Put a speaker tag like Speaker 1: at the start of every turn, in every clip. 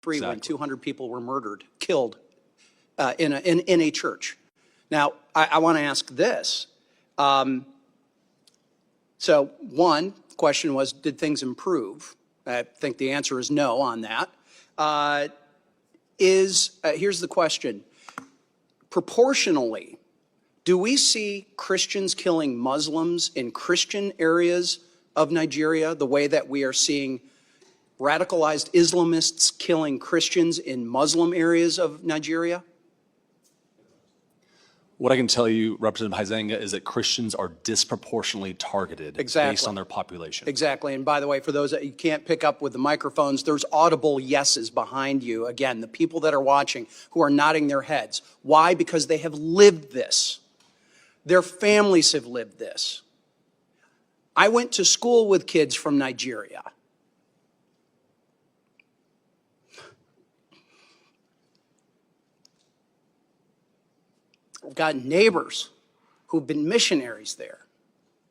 Speaker 1: when 200 people were murdered, killed in a church. Now, I want to ask this. So one question was, did things improve? I think the answer is no on that. Here's the question. Proportionally, do we see Christians killing Muslims in Christian areas of Nigeria the way that we are seeing radicalized Islamists killing Christians in Muslim areas of Nigeria?
Speaker 2: What I can tell you, Representative Huizenga, is that Christians are disproportionately targeted based on their population.
Speaker 1: Exactly. And by the way, for those that you can't pick up with the microphones, there's audible yeses behind you. Again, the people that are watching who are nodding their heads. Why? Because they have lived this. Their families have lived this. I went to school with kids from Nigeria. I've got neighbors who've been missionaries there,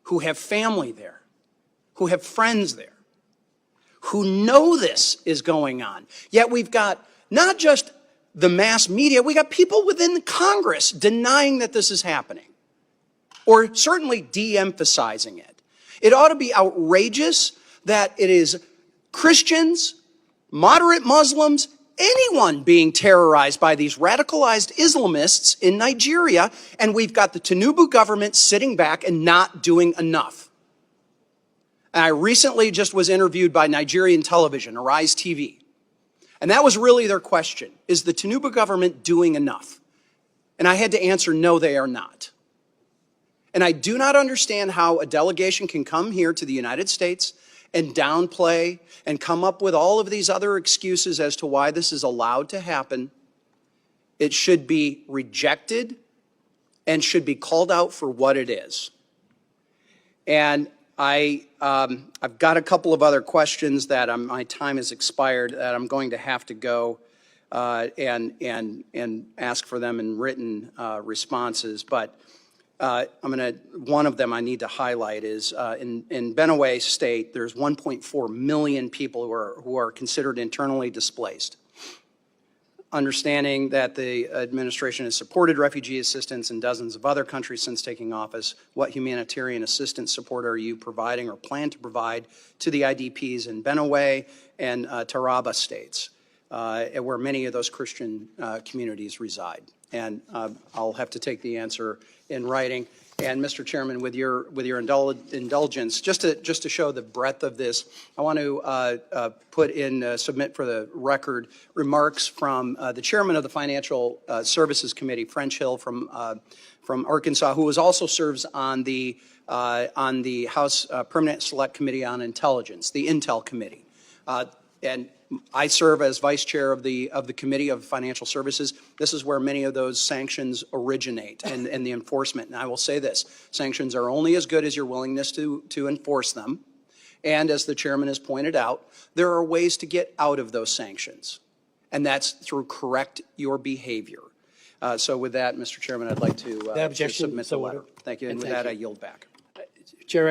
Speaker 1: who have family there, who have friends there, who know this is going on. Yet we've got not just the mass media, we got people within Congress denying that this is happening, or certainly de-emphasizing it. It ought to be outrageous that it is Christians, moderate Muslims, anyone being terrorized by these radicalized Islamists in Nigeria, and we've got the Tinubu government sitting back and not doing enough. And I recently just was interviewed by Nigerian television, Arise TV, and that was really their question. Is the Tinubu government doing enough? And I had to answer, no, they are not. And I do not understand how a delegation can come here to the United States and downplay and come up with all of these other excuses as to why this is allowed to happen. It should be rejected and should be called out for what it is. And I've got a couple of other questions that my time has expired that I'm going to have to go and ask for them in written responses. But one of them I need to highlight is in Benue State, there's 1.4 million people who are considered internally displaced. Understanding that the administration has supported refugee assistance in dozens of other countries since taking office, what humanitarian assistance support are you providing or plan to provide to the IDPs in Benue and Taraba states, where many of those Christian communities reside? And I'll have to take the answer in writing. And Mr. Chairman, with your indulgence, just to show the breadth of this, I want to submit for the record remarks from the chairman of the Financial Services Committee, French Hill from Arkansas, who also serves on the House Permanent Select Committee on Intelligence, the Intel Committee. And I serve as vice chair of the Committee of Financial Services. This is where many of those sanctions originate and the enforcement. And I will say this, sanctions are only as good as your willingness to enforce them. And as the chairman has pointed out, there are ways to get out of those sanctions. And that's through correct your behavior. So with that, Mr. Chairman, I'd like to submit the letter. Thank you. And with that, I yield back.
Speaker 3: Chair,